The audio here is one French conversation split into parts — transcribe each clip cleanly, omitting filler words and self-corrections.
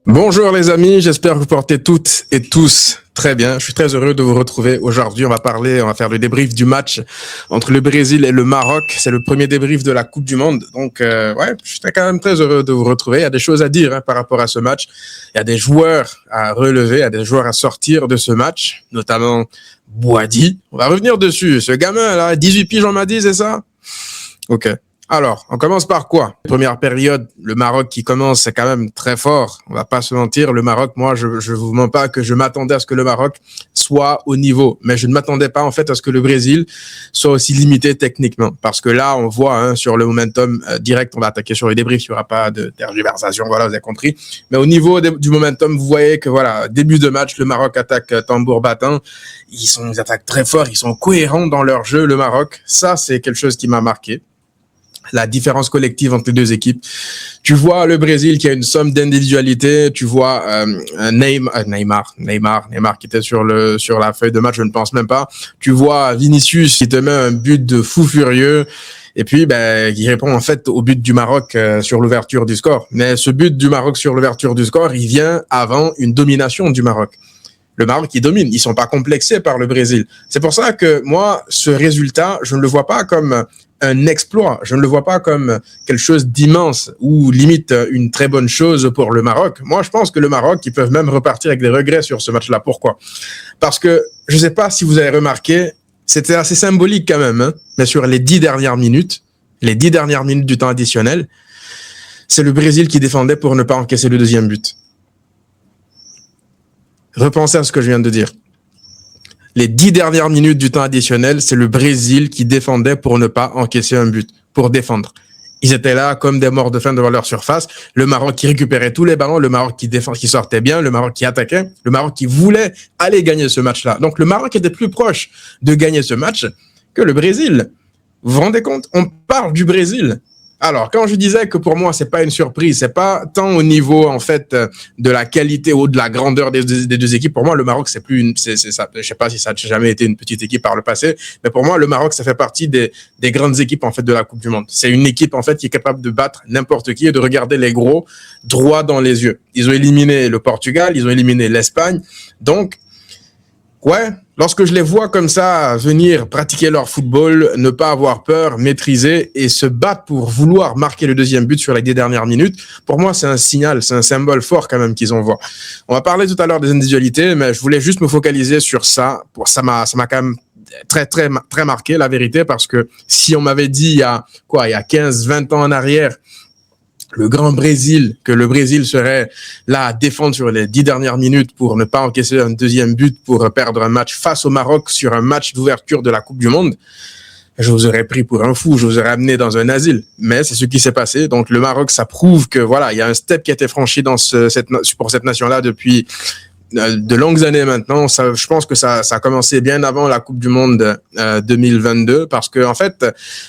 Bonjour les amis, j'espère que vous portez toutes et tous très bien. Je suis très heureux de vous retrouver aujourd'hui. On va faire le débrief du match entre le Brésil et le Maroc. C'est le premier débrief de la Coupe du Monde. Donc, je suis quand même très heureux de vous retrouver. Il y a des choses à dire par rapport à ce match. Il y a des joueurs à relever, il y a des joueurs à sortir de ce match, notamment Boadi. On va revenir dessus. Ce gamin là, 18 piges on m'a dit, c'est ça? Ok. Alors, on commence par quoi? Première période, le Maroc qui commence, c'est quand même très fort. On va pas se mentir, le Maroc, moi, je vous mens pas que je m'attendais à ce que le Maroc soit au niveau. Mais je ne m'attendais pas, en fait, à ce que le Brésil soit aussi limité techniquement. Parce que là, on voit, sur le momentum direct, on va attaquer sur les débriefs, il y aura pas de tergiversation, voilà, vous avez compris. Mais au niveau du momentum, vous voyez que, voilà, début de match, le Maroc attaque tambour battant. Ils attaquent très fort, ils sont cohérents dans leur jeu, le Maroc. Ça, c'est quelque chose qui m'a marqué. La différence collective entre les deux équipes. Tu vois le Brésil qui a une somme d'individualité. Tu vois Neymar qui était sur la feuille de match, je ne pense même pas. Tu vois Vinicius qui te met un but de fou furieux. Et puis, qui répond en fait au but du Maroc sur l'ouverture du score. Mais ce but du Maroc sur l'ouverture du score, il vient avant une domination du Maroc. Le Maroc qui domine, ils sont pas complexés par le Brésil. C'est pour ça que moi, ce résultat, je ne le vois pas comme un exploit. Je ne le vois pas comme quelque chose d'immense ou limite une très bonne chose pour le Maroc. Moi, je pense que le Maroc, ils peuvent même repartir avec des regrets sur ce match-là. Pourquoi? Parce que, je ne sais pas si vous avez remarqué, c'était assez symbolique quand même, mais sur les 10 dernières minutes du temps additionnel, c'est le Brésil qui défendait pour ne pas encaisser le deuxième but. Repensez à ce que je viens de dire. Les 10 dernières minutes du temps additionnel, c'est le Brésil qui défendait pour ne pas encaisser un but, pour défendre. Ils étaient là comme des morts de faim devant leur surface. Le Maroc qui récupérait tous les ballons, le Maroc qui sortait bien, le Maroc qui attaquait, le Maroc qui voulait aller gagner ce match-là. Donc le Maroc était plus proche de gagner ce match que le Brésil. Vous vous rendez compte? On parle du Brésil. Alors, quand je disais que pour moi, c'est pas une surprise, c'est pas tant au niveau, en fait, de la qualité ou de la grandeur des deux équipes. Pour moi, le Maroc, c'est ça. Je sais pas si ça a jamais été une petite équipe par le passé, mais pour moi, le Maroc, ça fait partie des grandes équipes, en fait, de la Coupe du Monde. C'est une équipe, en fait, qui est capable de battre n'importe qui et de regarder les gros droit dans les yeux. Ils ont éliminé le Portugal, ils ont éliminé l'Espagne. Donc, ouais, lorsque je les vois comme ça venir pratiquer leur football, ne pas avoir peur, maîtriser et se battre pour vouloir marquer le deuxième but sur les 10 dernières minutes, pour moi, c'est un signal, c'est un symbole fort quand même qu'ils envoient. On va parler tout à l'heure des individualités, mais je voulais juste me focaliser sur ça. Ça m'a quand même très, très, très marqué, la vérité, parce que si on m'avait dit il y a 15, 20 ans en arrière, le grand Brésil, que le Brésil serait là à défendre sur les 10 dernières minutes pour ne pas encaisser un deuxième but pour perdre un match face au Maroc sur un match d'ouverture de la Coupe du Monde, je vous aurais pris pour un fou, je vous aurais amené dans un asile. Mais c'est ce qui s'est passé. Donc le Maroc, ça prouve que voilà, il y a un step qui a été franchi pour cette nation-là depuis de longues années maintenant. Ça, je pense que ça a commencé bien avant la Coupe du Monde 2022 parce que en fait,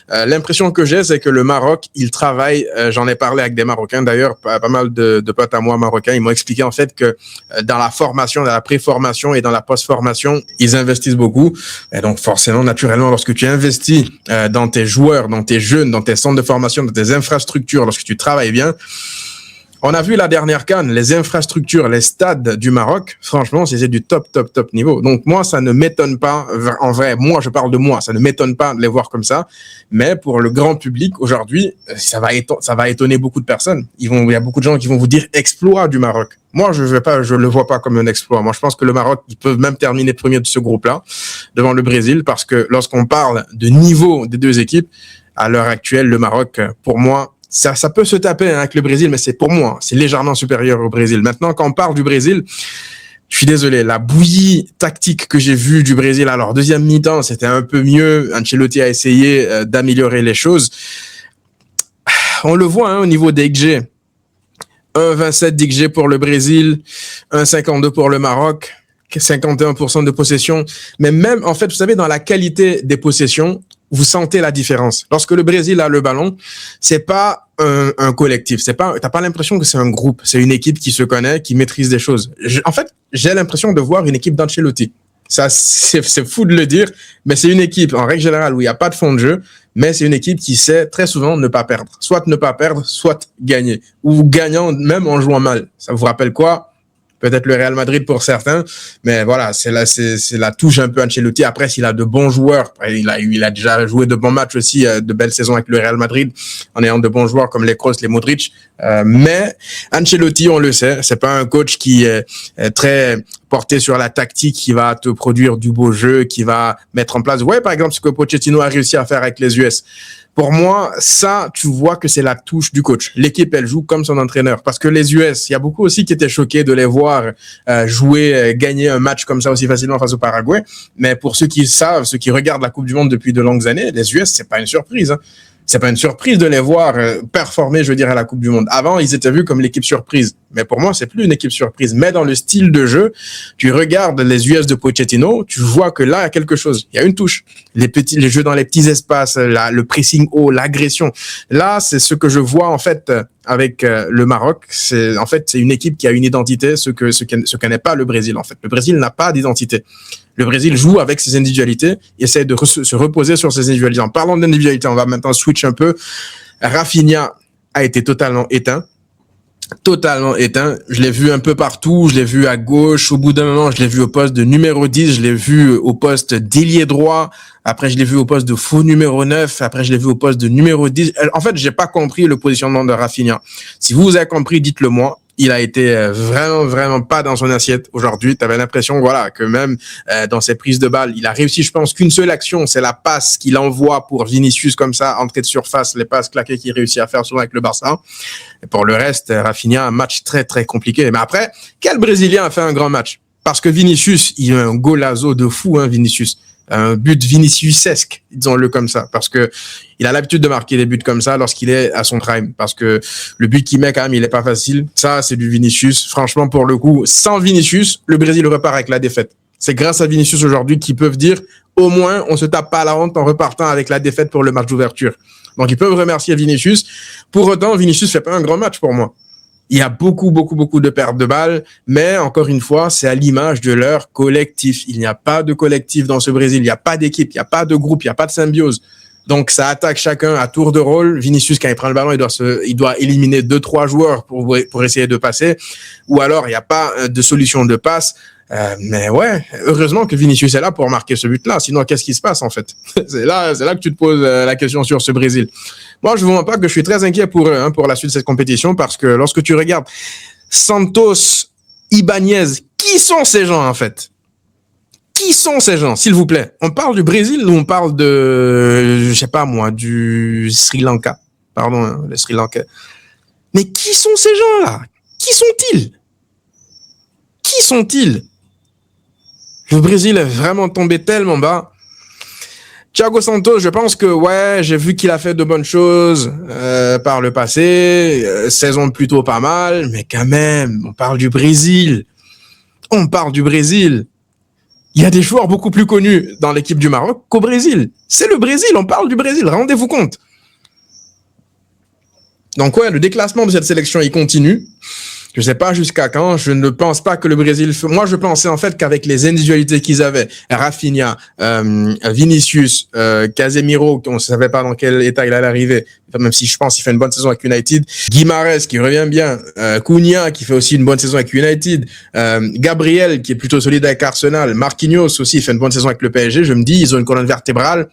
l'impression que j'ai, c'est que le Maroc, il travaille. J'en ai parlé avec des Marocains d'ailleurs, pas mal de potes à moi marocains. Ils m'ont expliqué en fait que dans la formation, dans la pré-formation et dans la post-formation, ils investissent beaucoup. Et donc forcément, naturellement, lorsque tu investis dans tes joueurs, dans tes jeunes, dans tes centres de formation, dans tes infrastructures, lorsque tu travailles bien. On a vu la dernière CAN, les infrastructures, les stades du Maroc, franchement, c'est du top niveau. Donc moi, ça ne m'étonne pas, en vrai, moi, je parle de moi, ça ne m'étonne pas de les voir comme ça. Mais pour le grand public, aujourd'hui, ça va étonner beaucoup de personnes. Il y a beaucoup de gens qui vont vous dire exploit du Maroc. Moi, je le vois pas comme un exploit. Moi, je pense que le Maroc, ils peuvent même terminer premier de ce groupe-là, devant le Brésil, parce que lorsqu'on parle de niveau des deux équipes, à l'heure actuelle, le Maroc, pour moi, ça peut se taper avec le Brésil, mais c'est pour moi, c'est légèrement supérieur au Brésil. Maintenant, quand on parle du Brésil, je suis désolé, la bouillie tactique que j'ai vue du Brésil, alors deuxième mi-temps, c'était un peu mieux. Ancelotti a essayé d'améliorer les choses. On le voit au niveau des XG. 1,27 d'XG pour le Brésil, 1,52 pour le Maroc, 51% de possession. Mais même, en fait, vous savez, dans la qualité des possessions, vous sentez la différence. Lorsque le Brésil a le ballon, c'est pas un collectif. T'as pas l'impression que c'est un groupe. C'est une équipe qui se connaît, qui maîtrise des choses. En fait, j'ai l'impression de voir une équipe d'Ancelotti. Ça, c'est fou de le dire, mais c'est une équipe, en règle générale, où il n'y a pas de fond de jeu, mais c'est une équipe qui sait très souvent ne pas perdre. Soit ne pas perdre, soit gagner. Ou gagnant même en jouant mal. Ça vous rappelle quoi? Peut-être le Real Madrid pour certains, mais voilà, c'est la touche un peu Ancelotti. Après, s'il a de bons joueurs, il a déjà joué de bons matchs aussi, de belles saisons avec le Real Madrid, en ayant de bons joueurs comme les Kroos, les Modric. Mais Ancelotti, on le sait, c'est pas un coach qui est très porté sur la tactique, qui va te produire du beau jeu, qui va mettre en place. Ouais, par exemple, ce que Pochettino a réussi à faire avec les US. Pour moi, ça, tu vois que c'est la touche du coach. L'équipe, elle joue comme son entraîneur. Parce que les US, il y a beaucoup aussi qui étaient choqués de les voir jouer, gagner un match comme ça aussi facilement face au Paraguay. Mais pour ceux qui savent, ceux qui regardent la Coupe du Monde depuis de longues années, les US, c'est pas une surprise. Hein. C'est pas une surprise de les voir performer, je veux dire, à la Coupe du Monde. Avant, ils étaient vus comme l'équipe surprise. Mais pour moi, c'est plus une équipe surprise. Mais dans le style de jeu, tu regardes les US de Pochettino, tu vois que là, il y a quelque chose. Il y a une touche. Les jeux dans les petits espaces, le pressing haut, l'agression. Là, c'est ce que je vois, en fait, avec le Maroc. C'est une équipe qui a une identité, ce que n'est pas le Brésil, en fait. Le Brésil n'a pas d'identité. Le Brésil joue avec ses individualités, il essaie de se reposer sur ses individualités. En parlant d'individualité, on va maintenant switch un peu. Rafinha a été totalement éteint. Totalement éteint. Je l'ai vu un peu partout. Je l'ai vu à gauche. Au bout d'un moment, je l'ai vu au poste de numéro 10. Je l'ai vu au poste d'ailier droit. Après, je l'ai vu au poste de faux numéro 9. Après, je l'ai vu au poste de numéro 10. En fait, j'ai pas compris le positionnement de Rafinha. Si vous avez compris, dites-le moi. Il a été vraiment pas dans son assiette aujourd'hui. Tu avais l'impression, voilà, que même dans ses prises de balles, il a réussi, je pense, qu'une seule action, c'est la passe qu'il envoie pour Vinicius comme ça, entrée de surface, les passes claquées qu'il réussit à faire souvent avec le Barça. Et pour le reste, Rafinha, un match très très compliqué. Mais après, quel Brésilien a fait un grand match? Parce que Vinicius, il a un golazo de fou, hein, Vinicius. Un but Viniciusesque, disons-le comme ça, parce que il a l'habitude de marquer des buts comme ça lorsqu'il est à son prime, parce que le but qu'il met quand même, il est pas facile. Ça, c'est du Vinicius. Franchement, pour le coup, sans Vinicius, le Brésil repart avec la défaite. C'est grâce à Vinicius aujourd'hui qu'ils peuvent dire, au moins, on se tape pas la honte en repartant avec la défaite pour le match d'ouverture. Donc, ils peuvent remercier Vinicius. Pour autant, Vinicius fait pas un grand match pour moi. Il y a beaucoup de pertes de balles, mais encore une fois, c'est à l'image de leur collectif. Il n'y a pas de collectif dans ce Brésil, il n'y a pas d'équipe, il n'y a pas de groupe, il n'y a pas de symbiose. Donc, ça attaque chacun à tour de rôle. Vinicius, quand il prend le ballon, il doit éliminer 2-3 joueurs pour essayer de passer. Ou alors, il n'y a pas de solution de passe. Mais ouais, heureusement que Vinicius est là pour marquer ce but-là. Sinon, qu'est-ce qui se passe, en fait? C'est là que tu te poses la question sur ce Brésil. Moi, je ne vous mens pas que je suis très inquiet pour eux, hein, pour la suite de cette compétition, parce que lorsque tu regardes Santos, Ibanez, qui sont ces gens, en fait? Qui sont ces gens, s'il vous plaît? On parle du Brésil ou on parle de, je sais pas moi, du Sri Lanka? Pardon, hein, le Sri Lanka. Mais qui sont ces gens-là? Qui sont-ils? Qui sont-ils? Le Brésil est vraiment tombé tellement bas. Thiago Santos, je pense que ouais, j'ai vu qu'il a fait de bonnes choses par le passé, saison plutôt pas mal, mais quand même, on parle du Brésil. On parle du Brésil. Il y a des joueurs beaucoup plus connus dans l'équipe du Maroc qu'au Brésil. C'est le Brésil, on parle du Brésil, rendez-vous compte. Donc ouais, le déclassement de cette sélection, il continue. Je sais pas jusqu'à quand. Je ne pense pas que le Brésil... Moi, je pensais en fait qu'avec les individualités qu'ils avaient, Rafinha, Vinicius, Casemiro, on ne savait pas dans quel état il allait arriver, même si je pense qu'il fait une bonne saison avec United, Guimarães qui revient bien, Cunha qui fait aussi une bonne saison avec United, Gabriel qui est plutôt solide avec Arsenal, Marquinhos aussi fait une bonne saison avec le PSG. Je me dis, ils ont une colonne vertébrale.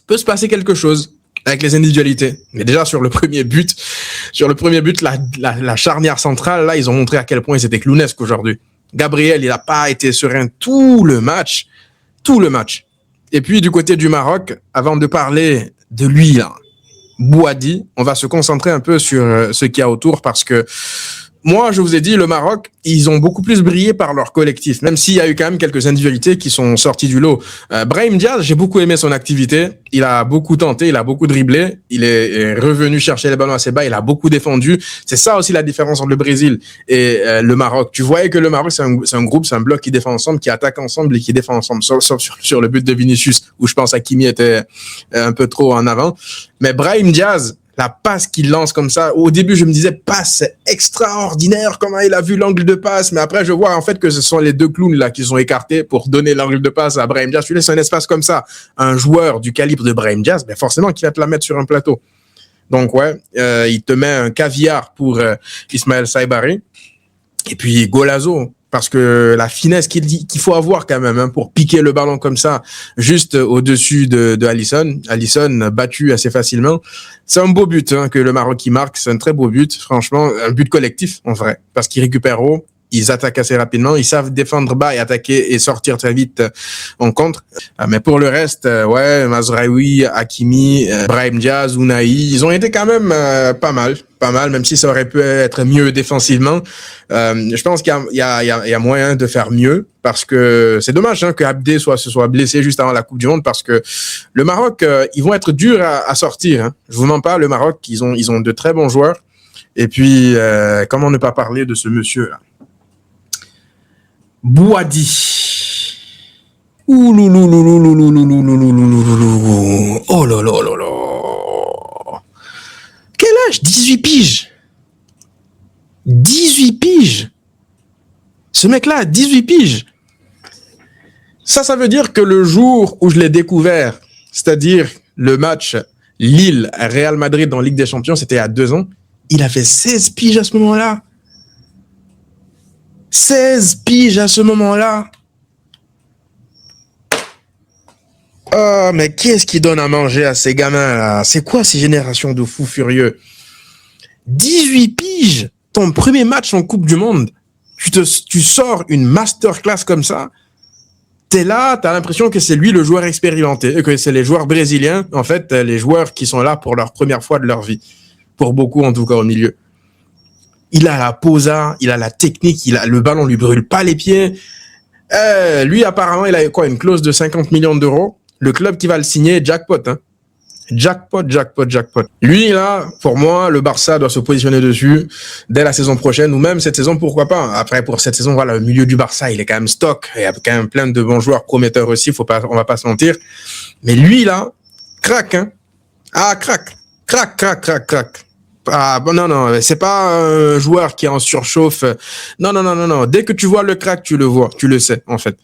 Peut se passer quelque chose avec les individualités. Mais déjà, sur le premier but, la charnière centrale, là, ils ont montré à quel point ils étaient clownesques aujourd'hui. Gabriel, il n'a pas été serein tout le match. Et puis, du côté du Maroc, avant de parler de lui, là, Bouhaddi, on va se concentrer un peu sur ce qu'il y a autour parce que moi, je vous ai dit, le Maroc, ils ont beaucoup plus brillé par leur collectif, même s'il y a eu quand même quelques individualités qui sont sorties du lot. Brahim Diaz, j'ai beaucoup aimé son activité. Il a beaucoup tenté, il a beaucoup dribblé. Il est revenu chercher les ballons assez bas, il a beaucoup défendu. C'est ça aussi la différence entre le Brésil et le Maroc. Tu voyais que le Maroc, c'est un groupe, c'est un bloc qui défend ensemble, qui attaque ensemble et qui défend ensemble, sauf sur le but de Vinicius, où je pense Hakimi était un peu trop en avant. Mais Brahim Diaz, La passe qu'il lance comme ça. Au début, je me disais, passe extraordinaire, comment il a vu l'angle de passe. Mais après, je vois en fait que ce sont les deux clowns là qui sont écartés pour donner l'angle de passe à Brahim Diaz. Tu laisses un espace comme ça, un joueur du calibre de Brahim Diaz, ben forcément qu'il va te la mettre sur un plateau. Donc ouais, il te met un caviar pour Ismaël Saibari. Et puis Golazo, parce que la finesse qu'il faut avoir quand même hein, pour piquer le ballon comme ça, juste au-dessus de Alisson. Alisson battu assez facilement. C'est un beau but hein, que le Maroc y marque. C'est un très beau but, franchement, un but collectif en vrai, parce qu'ils récupèrent haut. Ils attaquent assez rapidement, ils savent défendre bas et attaquer et sortir très vite en contre. Mais pour le reste, ouais, Mazraoui, Hakimi, Brahim Diaz, Unai, ils ont été quand même pas mal, même si ça aurait pu être mieux défensivement. Je pense qu'il y a moyen de faire mieux parce que c'est dommage hein, que Abdé se soit blessé juste avant la Coupe du Monde parce que le Maroc, ils vont être durs à sortir. Hein. Je vous mens pas, le Maroc, ils ont de très bons joueurs. Et puis, comment ne pas parler de ce monsieur-là? Bouadi. Ouloulouloulouloulouloulouloulouloulou. Oh là là là là. Quel âge? 18 piges. 18 piges. Ce mec-là a 18 piges. Ça veut dire que le jour où je l'ai découvert, c'est-à-dire le match Lille-Real Madrid en Ligue des Champions, c'était il y a 2 ans, il avait 16 piges à ce moment-là. 16 piges à ce moment-là. Oh, mais qui est-ce qui donne à manger à ces gamins-là? C'est quoi ces générations de fous furieux? 18 piges, ton premier match en Coupe du Monde. Tu sors une masterclass comme ça. T'es là, t'as l'impression que c'est lui le joueur expérimenté, que c'est les joueurs brésiliens, en fait, les joueurs qui sont là pour leur première fois de leur vie. Pour beaucoup, en tout cas, au milieu. Il a la posa, il a la technique, le ballon lui brûle pas les pieds. Lui, apparemment, il a quoi, une clause de 50 millions d'euros. Le club qui va le signer, jackpot, hein. Jackpot. Lui, là, pour moi, le Barça doit se positionner dessus dès la saison prochaine ou même cette saison, pourquoi pas. Après, pour cette saison, voilà, le milieu du Barça, il est quand même stock. Il y a quand même plein de bons joueurs prometteurs aussi, on va pas se mentir. Mais lui, là, craque, hein. Ah, craque. Ah, bon, non, c'est pas un joueur qui est en surchauffe. Non. Dès que tu vois le crack, tu le vois, tu le sais, en fait.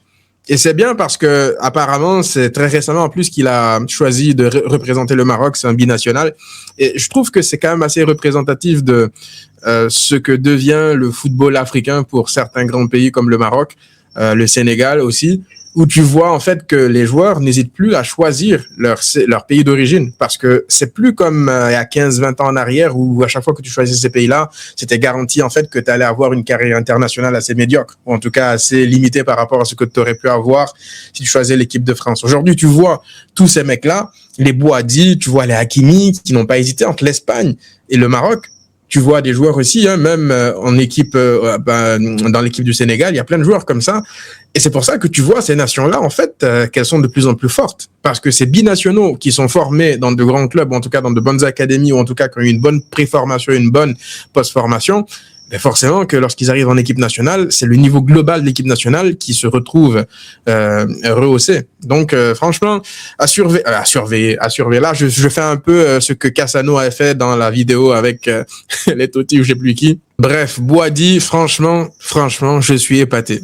Et c'est bien parce que, apparemment, c'est très récemment, en plus, qu'il a choisi de représenter le Maroc. C'est un binational. Et je trouve que c'est quand même assez représentatif de ce que devient le football africain pour certains grands pays comme le Maroc, le Sénégal aussi, où tu vois en fait que les joueurs n'hésitent plus à choisir leur pays d'origine parce que c'est plus comme il y a 15-20 ans en arrière où à chaque fois que tu choisis ces pays-là, c'était garanti en fait que tu allais avoir une carrière internationale assez médiocre ou en tout cas assez limitée par rapport à ce que tu aurais pu avoir si tu choisissais l'équipe de France. Aujourd'hui, tu vois tous ces mecs-là, les Bouadi, tu vois les Hakimi qui n'ont pas hésité entre l'Espagne et le Maroc. Tu vois des joueurs aussi, hein, même en équipe, dans l'équipe du Sénégal, il y a plein de joueurs comme ça. Et c'est pour ça que tu vois ces nations-là, en fait, qu'elles sont de plus en plus fortes. Parce que ces binationaux qui sont formés dans de grands clubs, ou en tout cas dans de bonnes académies, ou en tout cas qui ont une bonne pré-formation, une bonne post-formation, mais forcément que lorsqu'ils arrivent en équipe nationale, c'est le niveau global de l'équipe nationale qui se retrouve rehaussé. Donc franchement, à surveiller. Là, je fais un peu ce que Cassano a fait dans la vidéo avec les Totti ou je sais plus qui. Bref, Bouadi, franchement, je suis épaté.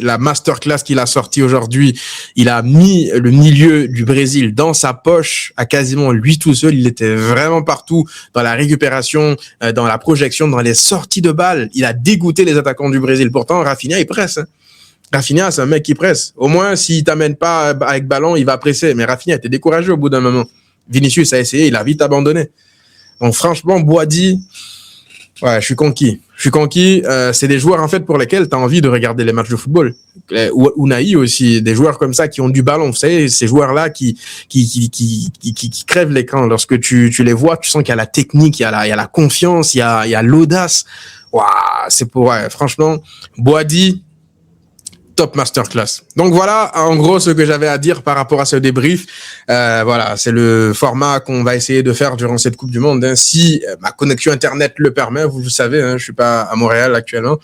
La masterclass qu'il a sorti aujourd'hui, il a mis le milieu du Brésil dans sa poche à quasiment lui tout seul. Il était vraiment partout dans la récupération, dans la projection, dans les sorties de balles. Il a dégoûté les attaquants du Brésil. Pourtant, Rafinha, il presse. Hein. Rafinha, c'est un mec qui presse. Au moins, s'il t'amène pas avec ballon, il va presser. Mais Rafinha était découragé au bout d'un moment. Vinicius a essayé, il a vite abandonné. Donc franchement, Bouadi, ouais, je suis conquis. C'est des joueurs en fait pour lesquels tu as envie de regarder les matchs de football. Unai aussi, des joueurs comme ça qui ont du ballon. Vous savez, ces joueurs-là qui crèvent l'écran. Lorsque tu les vois, tu sens qu'il y a la technique, il y a la confiance, il y a l'audace. Waouh, franchement, Bouadi, top masterclass. Donc voilà, en gros, ce que j'avais à dire par rapport à ce débrief. Voilà, c'est le format qu'on va essayer de faire durant cette Coupe du Monde. Hein. Si ma connexion Internet le permet, vous le savez, hein, je suis pas à Montréal actuellement.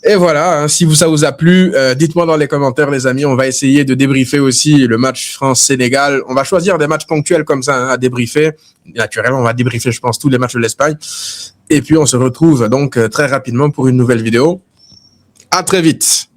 Et voilà, hein, si ça vous a plu, dites-moi dans les commentaires, les amis. On va essayer de débriefer aussi le match France-Sénégal. On va choisir des matchs ponctuels comme ça, hein, à débriefer. Naturellement, on va débriefer, je pense, tous les matchs de l'Espagne. Et puis, on se retrouve donc très rapidement pour une nouvelle vidéo. À très vite.